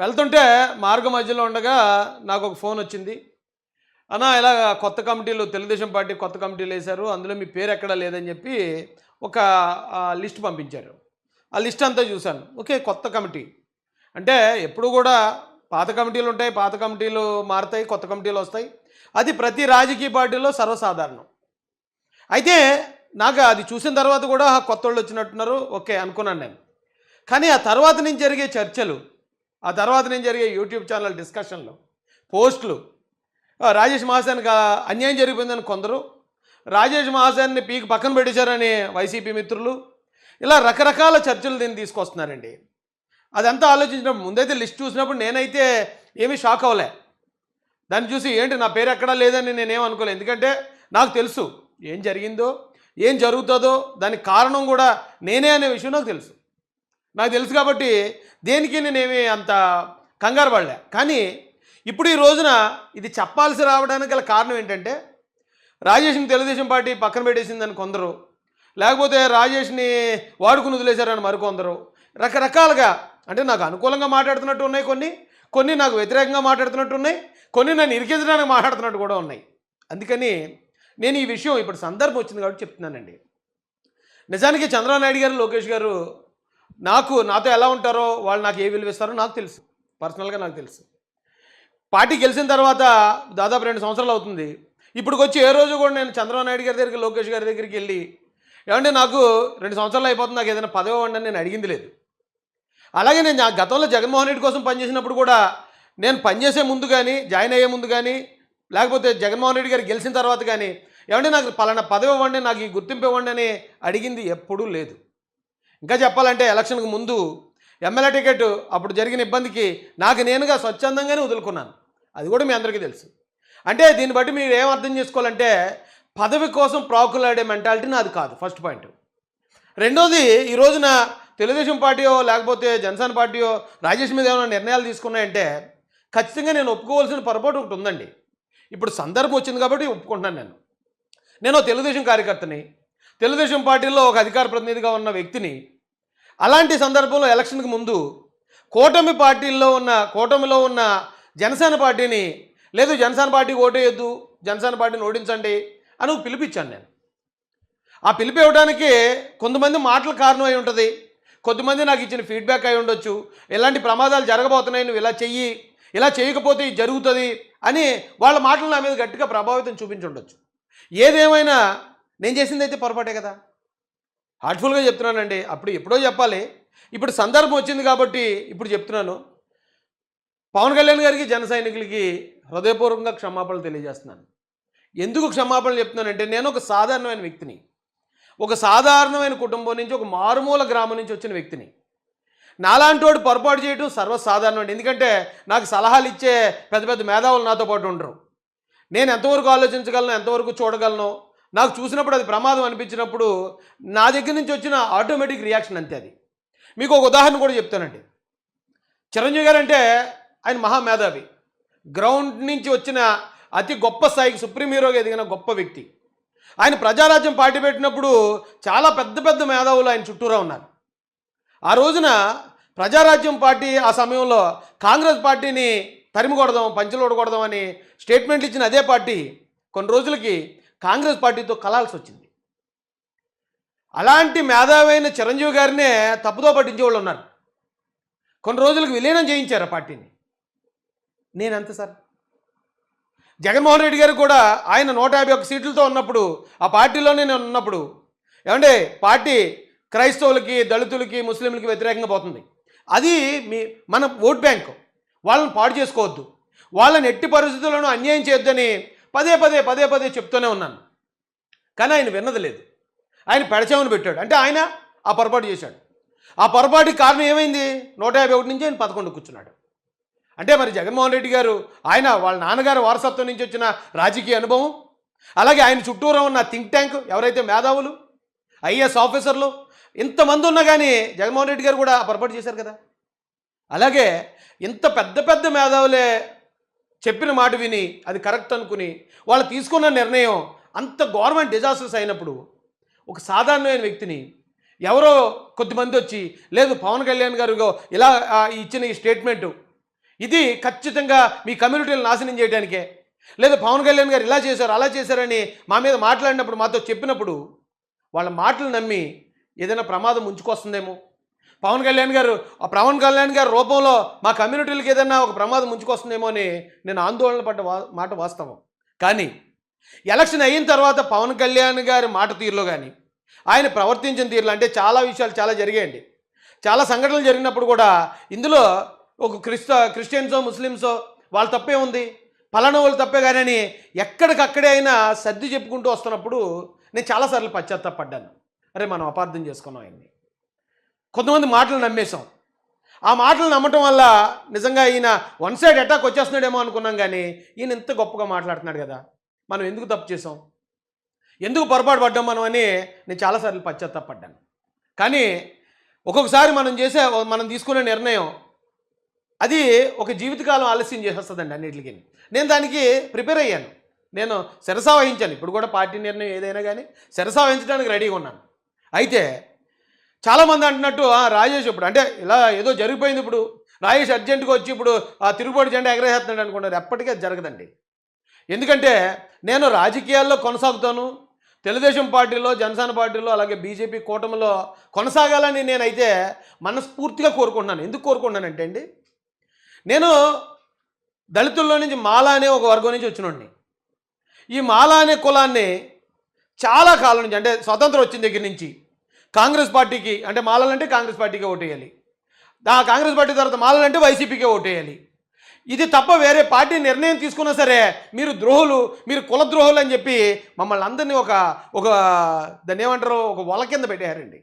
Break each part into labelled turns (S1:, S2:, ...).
S1: వెళ్తుంటే మార్గ మధ్యలో ఉండగా నాకు ఒక ఫోన్ వచ్చింది. అన్నా ఇలా కొత్త కమిటీలు తెలుగుదేశం పార్టీ కొత్త కమిటీలు వేశారు. అందులో మీ పేరు ఎక్కడా లేదని చెప్పి ఒక లిస్ట్ పంపించారు. ఆ లిస్ట్ అంతా చూశాను. ఓకే. కొత్త కమిటీ. అంటే ఎప్పుడు కూడా పాత కమిటీలు ఉంటాయి. పాత కమిటీలు మారుతాయి. కొత్త కమిటీలు వస్తాయి. అది ప్రతి రాజకీయ పార్టీలో సర్వసాధారణం. అయితే నాకు అది చూసిన తర్వాత కూడా కొత్తోళ్ళు వచ్చినట్టున్నారు. ఓకే అనుకున్నాను నేను. కానీ ఆ తర్వాత నుంచి జరిగే చర్చలు, ఆ తర్వాత నుంచి జరిగే యూట్యూబ్ ఛానల్ డిస్కషన్లు, పోస్టులు, రాజేష్ మహాసేన్కి అన్యాయం జరిగిపోయిందని కొందరు, రాజేష్ మహాసేన్ని పీకి పక్కన పెట్టేశారని వైసీపీ మిత్రులు, ఇలా రకరకాల చర్చలు దీన్ని తీసుకొస్తున్నారండి. అదంతా ఆలోచించినప్పుడు ముందైతే లిస్ట్ చూసినప్పుడు నేనైతే ఏమీ షాక్ అవ్వలే. దాన్ని చూసి ఏంటి నా పేరు ఎక్కడా లేదని నేనేమనుకోలేదు. ఎందుకంటే నాకు తెలుసు ఏం జరిగిందో, ఏం జరుగుతుందో, దానికి కారణం కూడా నేనే అనే విషయం నాకు తెలుసు కాబట్టి దేనికి నేనేమి అంత కంగారు పడలే. కానీ ఇప్పుడు ఈ రోజున ఇది చెప్పాల్సి రావడానికి గల కారణం ఏంటంటే, రాజేష్ని తెలుగుదేశం పార్టీ పక్కన పెట్టేసిందని కొందరు, లేకపోతే రాజేష్ని వాడుకుని వదిలేశారని మరికొందరు, రకరకాలుగా అంటే నాకు అనుకూలంగా మాట్లాడుతున్నట్టు ఉన్నాయి, కొన్ని నాకు వ్యతిరేకంగా మాట్లాడుతున్నట్టు ఉన్నాయి, కొన్ని నన్ను ఇరికించడానికి మాట్లాడుతున్నట్టు కూడా ఉన్నాయి. అందుకని నేను ఈ విషయం ఇప్పుడు సందర్భం వచ్చింది కాబట్టి చెప్తున్నానండి. నిజానికి చంద్రబాబు నాయుడు గారు, లోకేష్ గారు నాతో ఎలా ఉంటారో, వాళ్ళు నాకు ఏ విలువ ఇస్తారో నాకు తెలుసు. పర్సనల్గా నాకు తెలుసు. పార్టీ గెలిచిన తర్వాత దాదాపు 2 సంవత్సరాలు అవుతుంది. ఇప్పటికొచ్చి ఏ రోజు కూడా నేను చంద్రబాబు నాయుడు గారి దగ్గరికి, లోకేష్ గారి దగ్గరికి వెళ్ళి ఏమంటే నాకు 2 సంవత్సరాలు అయిపోతుంది, నాకు ఏదైనా పదవి ఇవ్వండి అని నేను అడిగింది లేదు. అలాగే నేను గతంలో జగన్మోహన్ రెడ్డి కోసం పనిచేసినప్పుడు కూడా నేను పనిచేసే ముందు కానీ, జాయిన్ అయ్యే ముందు కానీ, లేకపోతే జగన్మోహన్ రెడ్డి గారు గెలిచిన తర్వాత కానీ ఏమంటే నాకు పలానా పదవి ఇవ్వండి, నాకు ఈ గుర్తింపు ఇవ్వండి అని అడిగింది ఎప్పుడూ లేదు. ఇంకా చెప్పాలంటే ఎలక్షన్కి ముందు ఎమ్మెల్యే టికెట్ అప్పుడు జరిగిన ఇబ్బందికి నాకు నేనుగా స్వచ్ఛందంగానే వదులుకున్నాను. అది కూడా మీ అందరికీ తెలుసు. అంటే దీన్ని బట్టి మీరు ఏం అర్థం చేసుకోవాలంటే, పదవి కోసం ప్రాకులాడే మెంటాలిటీ నాది కాదు. First point. రెండోది, ఈ రోజున తెలుగుదేశం పార్టీయో లేకపోతే జనసేన పార్టీయో రాజేష్ మీద ఏమైనా నిర్ణయాలు తీసుకున్నాయంటే ఖచ్చితంగా నేను ఒప్పుకోవాల్సిన పొరపాటు ఒకటి ఉందండి. ఇప్పుడు సందర్భం వచ్చింది కాబట్టి ఒప్పుకుంటున్నాను. నేను తెలుగుదేశం కార్యకర్తని, తెలుగుదేశం పార్టీలో ఒక అధికార ప్రతినిధిగా ఉన్న వ్యక్తిని. అలాంటి సందర్భంలో ఎలక్షన్కి ముందు కూటమిలో ఉన్న జనసేన పార్టీని, లేదు జనసేన పార్టీకి ఓటేయొద్దు, జనసేన పార్టీని ఓడించండి అని పిలిపించాను నేను. ఆ పిలిపి ఇవ్వడానికి కొంతమంది మాటలు కారణం అయి ఉంటుంది, కొంతమంది నాకు ఇచ్చిన ఫీడ్బ్యాక్ అయి ఉండొచ్చు. ఇలాంటి ప్రమాదాలు జరగబోతున్నాయి, నువ్వు ఇలా చెయ్యి, ఇలా చేయకపోతే ఇది జరుగుతుంది అని వాళ్ళ మాటలు నా మీద గట్టిగా ప్రభావితం చూపించుండొచ్చు. ఏదేమైనా నేను చేసింది అయితే పొరపాటే కదా. హార్ట్ఫుల్గా చెప్తున్నానండి. అప్పుడు ఎప్పుడో చెప్పాలి, ఇప్పుడు సందర్భం వచ్చింది కాబట్టి ఇప్పుడు చెప్తున్నాను. పవన్ కళ్యాణ్ గారికి, జన సైనికులకి హృదయపూర్వకంగా క్షమాపణలు తెలియజేస్తున్నాను. ఎందుకు క్షమాపణలు చెప్తున్నానంటే, నేను ఒక సాధారణమైన వ్యక్తిని, ఒక సాధారణమైన కుటుంబం నుంచి, ఒక మారుమూల గ్రామం నుంచి వచ్చిన వ్యక్తిని. నాలాంటి వాడు పొరపాటు చేయడం సర్వసాధారణం. ఎందుకంటే నాకు సలహాలు ఇచ్చే పెద్ద పెద్ద మేధావులు నాతో పాటు ఉండరు. నేను ఎంతవరకు ఆలోచించగలను, ఎంతవరకు చూడగలను, నాకు చూసినప్పుడు అది ప్రమాదం అనిపించినప్పుడు నా దగ్గర నుంచి వచ్చిన ఆటోమేటిక్ రియాక్షన్ అంతే. అది మీకు ఒక ఉదాహరణ కూడా చెప్తానండి. చిరంజీవి గారు అంటే ఆయన మహామేధావి, గ్రౌండ్ నుంచి వచ్చిన అతి గొప్ప స్థాయికి సుప్రీం హీరోగా ఎదిగిన గొప్ప వ్యక్తి. ఆయన ప్రజారాజ్యం పార్టీ పెట్టినప్పుడు చాలా పెద్ద పెద్ద మేధావులు ఆయన చుట్టూరా ఉన్నారు. ఆ రోజున ప్రజారాజ్యం పార్టీ ఆ సమయంలో కాంగ్రెస్ పార్టీని తరిమి కొడదాం, పంచెలు కొడదాం అని స్టేట్మెంట్లు ఇచ్చిన అదే పార్టీ కొన్ని రోజులకి కాంగ్రెస్ పార్టీతో కలాల్సి వచ్చింది. అలాంటి మేధావైన చిరంజీవి గారినే తప్పుదో పట్టించేవాళ్ళు ఉన్నారు. కొన్ని రోజులకు విలీనం చేయించారు ఆ పార్టీని. నేనెంత సార్? జగన్మోహన్ రెడ్డి గారు కూడా ఆయన 151 సీట్లతో ఉన్నప్పుడు, ఆ పార్టీలోనే నేను ఉన్నప్పుడు, ఏమంటే పార్టీ క్రైస్తవులకి, దళితులకి, ముస్లింలకి వ్యతిరేకంగా పోతుంది, అది మన ఓట్ బ్యాంకు, వాళ్ళని పాడు చేసుకోవద్దు, వాళ్ళని ఎట్టి పరిస్థితుల్లోనూ అన్యాయం చేయొద్దని పదే పదే చెప్తూనే ఉన్నాను. కానీ ఆయన విన్నది లేదు. ఆయన పెడచెవిన పెట్టాడు. అంటే ఆయన ఆ పొరపాటు చేశాడు. ఆ పొరపాటుకి కారణం ఏమైంది? 151 నుంచి ఆయన 11 కూర్చున్నాడు. అంటే మరి జగన్మోహన్ రెడ్డి గారు, ఆయన వాళ్ళ నాన్నగారు వారసత్వం నుంచి వచ్చిన రాజకీయ అనుభవం, అలాగే ఆయన చుట్టూరా ఉన్న థింక్ ట్యాంక్, ఎవరైతే మేధావులు, ఐఏఎస్ ఆఫీసర్లు ఇంతమంది ఉన్నా కానీ జగన్మోహన్ రెడ్డి గారు కూడా ఆ పొరపాటు చేశారు కదా. అలాగే ఇంత పెద్ద మేధావులే చెప్పిన మాట విని అది కరెక్ట్ అనుకుని వాళ్ళు తీసుకున్న నిర్ణయం అంత గవర్నమెంట్ డిజాస్టర్స్ అయినప్పుడు ఒక సాధారణమైన వ్యక్తిని ఎవరో కొద్దిమంది వచ్చి, లేదు పవన్ కళ్యాణ్ గారు ఇలా ఇచ్చిన ఈ స్టేట్మెంటు ఇది ఖచ్చితంగా మీ కమ్యూనిటీలు నాశనం చేయడానికే. లేదా పవన్ కళ్యాణ్ గారు ఇలా చేశారు, అలా చేశారని మా మీద మాట్లాడినప్పుడు, మాతో చెప్పినప్పుడు వాళ్ళ మాటలు నమ్మి ఏదైనా ప్రమాదం ముంచుకొస్తుందేమో, పవన్ కళ్యాణ్ గారి రూపంలో మా కమ్యూనిటీలకు ఏదైనా ఒక ప్రమాదం ముంచుకొస్తుందేమో అని నేను ఆందోళన పడ్డ మాట వాస్తవం. కానీ ఎలక్షన్ అయిన తర్వాత పవన్ కళ్యాణ్ గారి మాట తీరులో కానీ, ఆయన ప్రవర్తించిన తీరులో, అంటే చాలా విషయాలు చాలా జరిగాయండి. చాలా సంఘటనలు జరిగినప్పుడు కూడా ఇందులో ఒక క్రిస్టియన్సో ముస్లిమ్సో వాళ్ళ తప్పే ఉంది, పలానా వాళ్ళు తప్పే కానీ అని ఎక్కడికక్కడే అయినా సర్ది చెప్పుకుంటూ వస్తున్నప్పుడు నేను చాలాసార్లు పశ్చాత్తాపడ్డాను. అరే మనం అపార్థం చేసుకున్నాం ఆయన్ని, కొంతమంది మాటలు నమ్మేశాం. ఆ మాటలు నమ్మటం వల్ల నిజంగా ఈయన వన్ సైడ్ అటాక్ వచ్చేస్తున్నాడేమో అనుకున్నాం. కానీ ఈయన ఇంత గొప్పగా మాట్లాడుతున్నాడు కదా, మనం ఎందుకు తప్పు చేసాం, ఎందుకు పొరపాటు పడ్డాం మనం అని నేను చాలాసార్లు పశ్చాత్తాపడ్డాను. కానీ ఒక్కొక్కసారి మనం తీసుకునే నిర్ణయం అది ఒక జీవితకాలం ఆలస్యం చేసేస్తుందండి అన్నిటికీ. నేను దానికి ప్రిపేర్ అయ్యాను, నేను శిరసా వహించాను. ఇప్పుడు కూడా పార్టీ నిర్ణయం ఏదైనా కానీ శిరసా వహించడానికి రెడీగా ఉన్నాను. అయితే చాలామంది అంటున్నట్టు రాజేష్ ఇప్పుడు అంటే ఇలా ఏదో జరిగిపోయింది, ఇప్పుడు రాజేష్ అర్జెంటుగా వచ్చి ఇప్పుడు ఆ తిరుగుబాటు జెండా ఎగరేస్తున్నాడు అనుకున్నారు. ఎప్పటికీ జరగదండి. ఎందుకంటే నేను రాజకీయాల్లో కొనసాగుతాను, తెలుగుదేశం పార్టీలో, జనసేన పార్టీలో, అలాగే బీజేపీ కూటమిలో కొనసాగాలని నేనైతే మనస్ఫూర్తిగా కోరుకుంటున్నాను. ఎందుకు కోరుకుంటున్నానంటే అండి, నేను దళితుల్లో నుంచి మాల అనే ఒక వర్గం నుంచి వచ్చినోడిని. ఈ మాల అనే కులాన్ని చాలా కాలం నుంచి, అంటే స్వతంత్రం వచ్చిన దగ్గర నుంచి కాంగ్రెస్ పార్టీకి, అంటే మాలలంటే కాంగ్రెస్ పార్టీకే ఓటేయాలి, కాంగ్రెస్ పార్టీ తర్వాత మాలలంటే వైసీపీకే ఓటేయాలి. ఇది తప్ప వేరే పార్టీ నిర్ణయం తీసుకున్నా సరే మీరు ద్రోహులు, మీరు కుల ద్రోహులు అని చెప్పి మమ్మల్ని అందరినీ ఒక దాన్ని ఏమంటారు, ఒక వల కింద పెట్టారండి.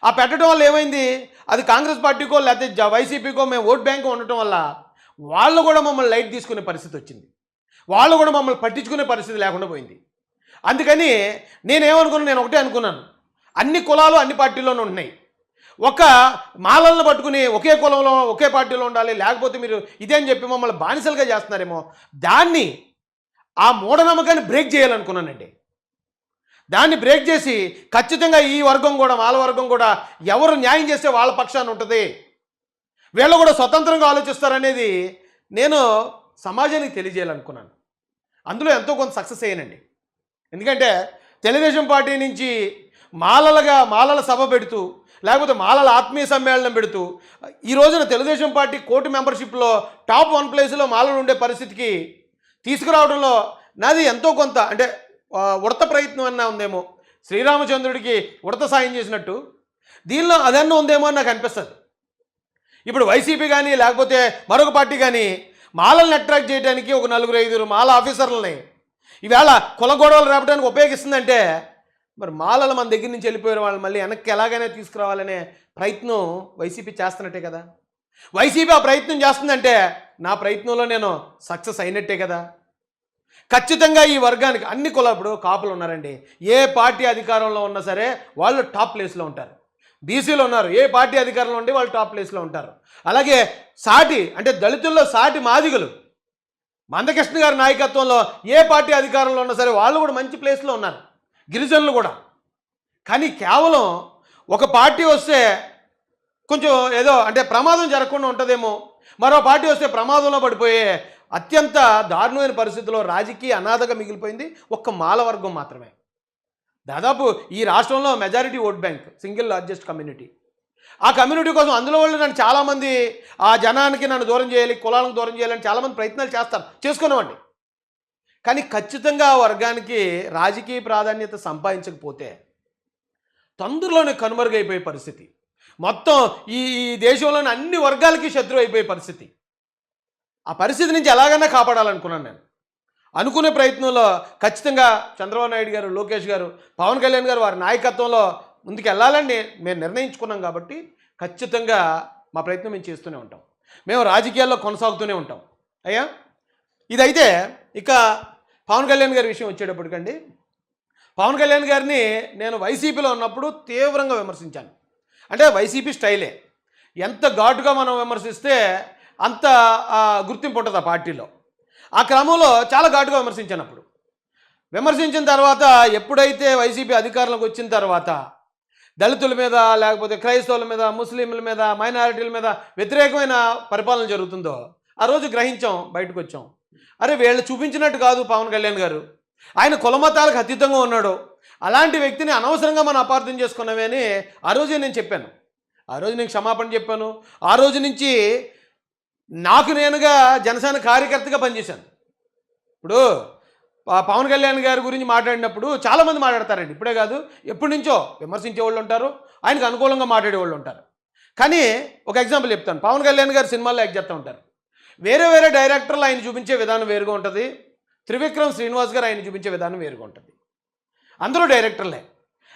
S1: ఆ పెట్టడం వల్ల ఏమైంది, అది కాంగ్రెస్ పార్టీకో లేకపోతే వైసీపీకో మేము ఓట్ బ్యాంక్ ఉండటం వల్ల వాళ్ళు కూడా మమ్మల్ని లైట్ తీసుకునే పరిస్థితి వచ్చింది, వాళ్ళు కూడా మమ్మల్ని పట్టించుకునే పరిస్థితి లేకుండా పోయింది. అందుకని నేను ఒకటే అనుకున్నాను, అన్ని కులాలు అన్ని పార్టీల్లోనూ ఉన్నాయి, ఒక మాలలను పట్టుకుని ఒకే కులంలో ఒకే పార్టీలో ఉండాలి, లేకపోతే మీరు ఇదే అని చెప్పి మమ్మల్ని బానిసలుగా చేస్తున్నారేమో, దాన్ని ఆ మూఢనమ్మకాన్ని బ్రేక్ చేయాలనుకున్నానండి. దాన్ని బ్రేక్ చేసి ఖచ్చితంగా ఈ వర్గం కూడా, మాల వర్గం కూడా ఎవరు న్యాయం చేస్తే వాళ్ళ పక్షాన ఉంటుంది, వీళ్ళు కూడా స్వతంత్రంగా ఆలోచిస్తారనేది నేను సమాజానికి తెలియజేయాలనుకున్నాను. అందులో ఎంతో కొంత సక్సెస్ అయ్యానండి. ఎందుకంటే తెలుగుదేశం పార్టీ నుంచి మాలల సభ పెడుతూ, లేకపోతే మాలల ఆత్మీయ సమ్మేళనం పెడుతూ, ఈ రోజున తెలుగుదేశం పార్టీ కోటి మెంబర్షిప్లో టాప్ 1 ప్లేస్లో మాలలు ఉండే పరిస్థితికి తీసుకురావడంలో నాది ఎంతో కొంత, అంటే ఉడత ప్రయత్నం అన్నా ఉందేమో, శ్రీరామచంద్రుడికి ఉడత సాయం చేసినట్టు దీనిలో అదన్నా ఉందేమో అని నాకు అనిపిస్తుంది. ఇప్పుడు వైసీపీ కానీ లేకపోతే మరొక పార్టీ కానీ మాలల్ని అట్రాక్ట్ చేయడానికి ఒక 4-5 మాల ఆఫీసర్లని ఈవేళ కుల గొడవలు రేపడానికి ఉపయోగిస్తుందంటే, మరి మాలలు మన దగ్గర నుంచి వెళ్ళిపోయిన వాళ్ళు మళ్ళీ వెనక్కి ఎలాగైనా తీసుకురావాలనే ప్రయత్నం వైసీపీ చేస్తున్నట్టే కదా. వైసీపీ ఆ ప్రయత్నం చేస్తుందంటే నా ప్రయత్నంలో నేను సక్సెస్ అయినట్టే కదా. ఖచ్చితంగా ఈ వర్గానికి అన్ని కులాలు, ఇప్పుడు కాపులు ఉన్నారండి, ఏ పార్టీ అధికారంలో ఉన్నా సరే వాళ్ళు టాప్ ప్లేస్లో ఉంటారు. బీసీలు ఉన్నారు, ఏ పార్టీ అధికారంలో ఉండి వాళ్ళు టాప్ ప్లేస్లో ఉంటారు. అలాగే అంటే దళితుల్లో సాటి మాదిగలు, మందకృష్ణ గారి నాయకత్వంలో ఏ పార్టీ అధికారంలో ఉన్నా సరే వాళ్ళు కూడా మంచి ప్లేస్లో ఉన్నారు, గిరిజనులు కూడా. కానీ కేవలం ఒక పార్టీ వస్తే కొంచెం ఏదో అంటే ప్రమాదం జరగకుండా ఉంటుందేమో, మరో పార్టీ వస్తే ప్రమాదంలో పడిపోయే అత్యంత దారుణమైన పరిస్థితుల్లో రాజకీయ అనాథగా మిగిలిపోయింది ఒక్క మాల వర్గం మాత్రమే. దాదాపు ఈ రాష్ట్రంలో majority vote bank, single largest community. ఆ కమ్యూనిటీ కోసం అందులో వాళ్ళు నన్ను చాలామంది ఆ జనానికి నన్ను దూరం చేయాలి, కులాలకు దూరం చేయాలని చాలామంది ప్రయత్నాలు చేసుకున్నామండి. కానీ ఖచ్చితంగా ఆ వర్గానికి రాజకీయ ప్రాధాన్యత సంపాదించకపోతే తొందరలోనే కనుమరుగైపోయే పరిస్థితి, మొత్తం ఈ దేశంలోని అన్ని వర్గాలకి శత్రువు అయిపోయే పరిస్థితి. ఆ పరిస్థితి నుంచి ఎలాగైనా కాపాడాలనుకున్నాను నేను. అనుకునే ప్రయత్నంలో ఖచ్చితంగా చంద్రబాబు నాయుడు గారు, లోకేష్ గారు, పవన్ కళ్యాణ్ గారు వారి నాయకత్వంలో ముందుకు వెళ్ళాలని మేము నిర్ణయించుకున్నాం. కాబట్టి ఖచ్చితంగా మా ప్రయత్నం మేము చేస్తూనే ఉంటాం, మేము రాజకీయాల్లో కొనసాగుతూనే ఉంటాం. అయ్యా ఇదైతే ఇక పవన్ కళ్యాణ్ గారి విషయం వచ్చేటప్పటికండి, పవన్ కళ్యాణ్ గారిని నేను వైసీపీలో ఉన్నప్పుడు తీవ్రంగా విమర్శించాను. అంటే వైసీపీ స్టైలే, ఎంత ఘాటుగా మనం విమర్శిస్తే అంత గుర్తింపు ఉంటుంది ఆ పార్టీలో. ఆ క్రమంలో చాలా ఘాటుగా విమర్శించిన తర్వాత ఎప్పుడైతే వైసీపీ అధికారంలోకి వచ్చిన తర్వాత దళితుల మీద, లేకపోతే క్రైస్తవుల మీద, ముస్లింల మీద, మైనారిటీల మీద వ్యతిరేకమైన పరిపాలన జరుగుతుందో ఆ రోజు గ్రహించాం, బయటకు వచ్చాం. అరే వీళ్ళు చూపించినట్టు కాదు పవన్ కళ్యాణ్ గారు, ఆయన కులమతాలకు అతీతంగా ఉన్నాడు, అలాంటి వ్యక్తిని అనవసరంగా మనం అపార్థం చేసుకున్నామే అని ఆ రోజే నేను చెప్పాను. ఆ రోజు నేను క్షమాపణ చెప్పాను. ఆ రోజు నుంచి నాకు నేనుగా జనసేన కార్యకర్తగా పనిచేశాను. ఇప్పుడు పవన్ కళ్యాణ్ గారి గురించి మాట్లాడినప్పుడు చాలామంది మాట్లాడతారండి. ఇప్పుడే కాదు, ఎప్పటి నుంచో విమర్శించే వాళ్ళు ఉంటారు, ఆయనకు అనుకూలంగా మాట్లాడే వాళ్ళు ఉంటారు. కానీ ఒక ఎగ్జాంపుల్ చెప్తాను. పవన్ కళ్యాణ్ గారు సినిమాల్లో యాక్ట్ చేస్తూ ఉంటారు. వేరే వేరే డైరెక్టర్లు ఆయన చూపించే విధానం వేరుగా ఉంటుంది. త్రివిక్రమ్ శ్రీనివాస్ గారు ఆయన చూపించే విధానం వేరుగా ఉంటుంది. అందరూ డైరెక్టర్లే.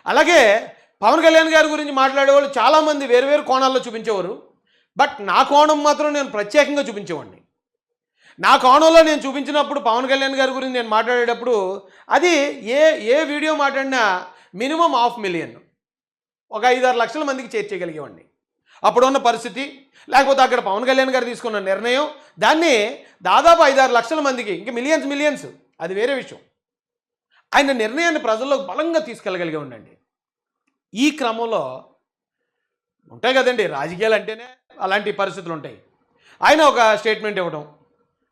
S1: అలాగే పవన్ కళ్యాణ్ గారి గురించి మాట్లాడేవాళ్ళు చాలామంది వేరు వేరు కోణాల్లో చూపించేవారు. బట్ నా కోణం మాత్రం నేను ప్రత్యేకంగా చూపించేవాడిని. నా కోణంలో నేను చూపించినప్పుడు పవన్ కళ్యాణ్ గారి గురించి నేను మాట్లాడేటప్పుడు అది ఏ వీడియో మాట్లాడినా మినిమం 500,000, ఒక 5-6 లక్షల మందికి చేర్చేయగలిగేవాడిని అప్పుడున్న పరిస్థితి. లేకపోతే అక్కడ పవన్ కళ్యాణ్ గారు తీసుకున్న నిర్ణయం దాన్ని దాదాపు 5-6 లక్షల మందికి, ఇంకా మిలియన్స్ అది వేరే విషయం, ఆయన నిర్ణయాన్ని ప్రజల్లోకి బలంగా తీసుకెళ్ళగలిగే ఉండండి. ఈ క్రమంలో ఉంటాయి కదండి, రాజకీయాలు అంటేనే అలాంటి పరిస్థితులు ఉంటాయి. ఆయన ఒక స్టేట్మెంట్ ఇవ్వడం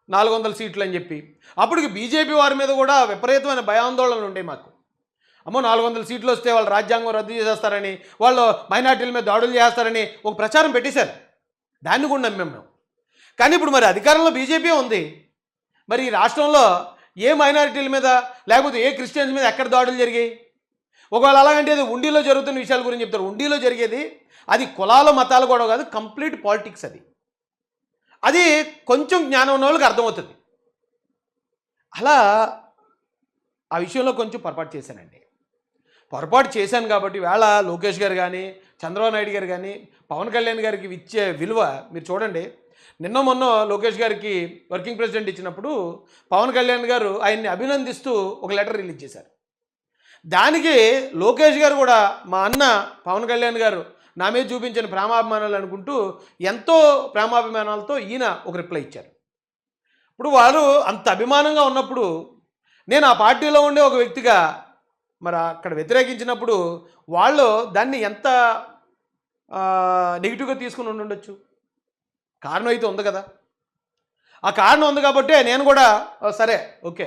S1: 400 సీట్లు అని చెప్పి, అప్పటికి బీజేపీ వారి మీద కూడా విపరీతమైన భయాందోళనలు ఉంటాయి మాకు. అమ్మో 400 సీట్లు వస్తే వాళ్ళు రాజ్యాంగం రద్దు చేసేస్తారని, వాళ్ళు మైనార్టీల మీద దాడులు చేస్తారని ఒక ప్రచారం పెట్టేశారు. దాన్ని కూడా నమ్మాం మేము. కానీ ఇప్పుడు మరి అధికారంలో బీజేపీ ఉంది. మరి ఈ రాష్ట్రంలో ఏ మైనారిటీల మీద లేకపోతే ఏ క్రిస్టియన్స్ మీద ఎక్కడ దాడులు జరిగాయి? ఒకవేళ అలాగంటే అది ఉండిలో జరుగుతున్న విషయాల గురించి చెప్తారు. ఉండిలో జరిగేది అది కులాల మతాలు కూడా కాదు, కంప్లీట్ పాలిటిక్స్. అది కొంచెం జ్ఞానం ఉన్న వాళ్ళకి అర్థమవుతుంది. అలా ఆ విషయంలో కొంచెం పొరపాటు చేశానండి. పొరపాటు చేశాను కాబట్టి వేళ లోకేష్ గారు కానీ, చంద్రబాబు నాయుడు గారు కానీ పవన్ కళ్యాణ్ గారికి ఇచ్చే విలువ మీరు చూడండి. నిన్న మొన్న లోకేష్ గారికి వర్కింగ్ ప్రెసిడెంట్ ఇచ్చినప్పుడు పవన్ కళ్యాణ్ గారు ఆయన్ని అభినందిస్తూ ఒక లెటర్ రిలీజ్ చేశారు. దానికి లోకేష్ గారు కూడా మా అన్న పవన్ కళ్యాణ్ గారు నా మీద చూపించిన ప్రేమాభిమానాలు అనుకుంటూ ఎంతో ప్రేమాభిమానాలతో ఈయన ఒక రిప్లై ఇచ్చారు. ఇప్పుడు వారు అంత అభిమానంగా ఉన్నప్పుడు నేను ఆ పార్టీలో ఉండే ఒక వ్యక్తిగా మరి అక్కడ వ్యతిరేకించినప్పుడు వాళ్ళు దాన్ని ఎంత నెగిటివ్గా తీసుకుని ఉండొచ్చు? కారణం అయితే ఉంది కదా. ఆ కారణం ఉంది కాబట్టి నేను కూడా సరే ఓకే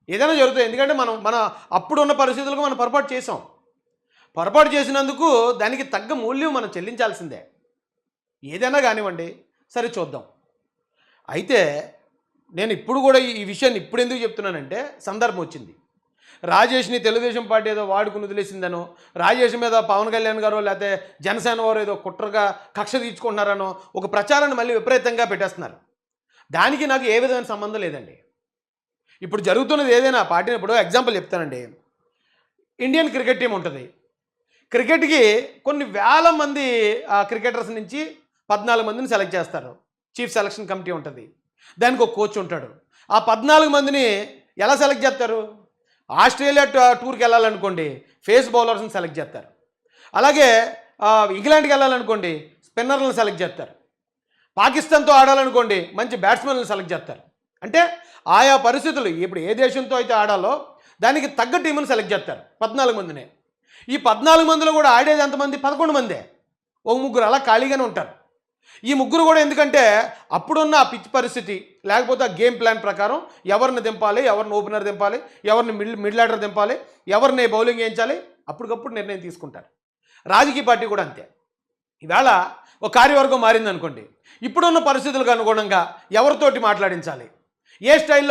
S1: ఏదైనా జరుగుతుంది. ఎందుకంటే మన అప్పుడున్న పరిస్థితులకు మనం పొరపాటు చేసాం. పొరపాటు చేసినందుకు దానికి తగ్గ మూల్యం మనం చెల్లించాల్సిందే. ఏదైనా కానివ్వండి, సరే చూద్దాం. అయితే నేను ఇప్పుడు కూడా ఈ విషయాన్ని ఇప్పుడు ఎందుకు చెప్తున్నానంటే సందర్భం వచ్చింది. రాజేష్ని తెలుగుదేశం పార్టీ ఏదో వాడుకుని వదిలేసిందనో, రాజేష్ మీద పవన్ కళ్యాణ్ గారో లేకపోతే జనసేన వారు ఏదో కుట్రగా కక్ష తీర్చుకుంటున్నారనో ఒక ప్రచారాన్ని మళ్ళీ విపరీతంగా పెట్టేస్తున్నారు. దానికి నాకు ఏ విధమైన సంబంధం లేదండి. ఇప్పుడు జరుగుతున్నది ఏదైనా పార్టీని, ఇప్పుడు ఎగ్జాంపుల్ చెప్తానండి. ఇండియన్ క్రికెట్ టీం ఉంటుంది. క్రికెట్కి కొన్ని వేల మంది క్రికెటర్స్ నుంచి 14 మందిని సెలెక్ట్ చేస్తారు. చీఫ్ సెలక్షన్ కమిటీ ఉంటుంది, దానికి ఒక కోచ్ ఉంటాడు. ఆ 14 మందిని ఎలా సెలెక్ట్ చేస్తారు? ఆస్ట్రేలియా టూర్కి వెళ్ళాలనుకోండి ఫేస్ బౌలర్స్ని సెలెక్ట్ చేస్తారు. అలాగే ఇంగ్లాండ్కి వెళ్ళాలనుకోండి స్పిన్నర్లను సెలెక్ట్ చేస్తారు. పాకిస్తాన్తో ఆడాలనుకోండి మంచి బ్యాట్స్మెన్లను సెలెక్ట్ చేస్తారు. అంటే ఆయా పరిస్థితులు ఇప్పుడు ఏ దేశంతో అయితే ఆడాలో దానికి తగ్గ టీముని సెలెక్ట్ చేస్తారు. 14 మందినే. ఈ 14 మందిలో కూడా ఆడేది ఎంతమంది? 11 మందే. ఒక ముగ్గురు అలా ఖాళీగానే ఉంటారు. ఈ ముగ్గురు కూడా ఎందుకంటే అప్పుడున్న ఆ పిచ్ పరిస్థితి లేకపోతే ఆ గేమ్ ప్లాన్ ప్రకారం ఎవరిని దింపాలి, ఎవరిని ఓపెనర్ దింపాలి, ఎవరిని మిడిల్ ఆర్డర్ దింపాలి, ఎవరిని బౌలింగ్ వేయించాలి, అప్పటికప్పుడు నిర్ణయం తీసుకుంటారు. రాజకీయ పార్టీ కూడా అంతే. ఈవేళ ఒక కార్యవర్గం మారిందనుకోండి, ఇప్పుడున్న పరిస్థితులకు అనుగుణంగా ఎవరితోటి మాట్లాడించాలి, ఏ స్టైల్లో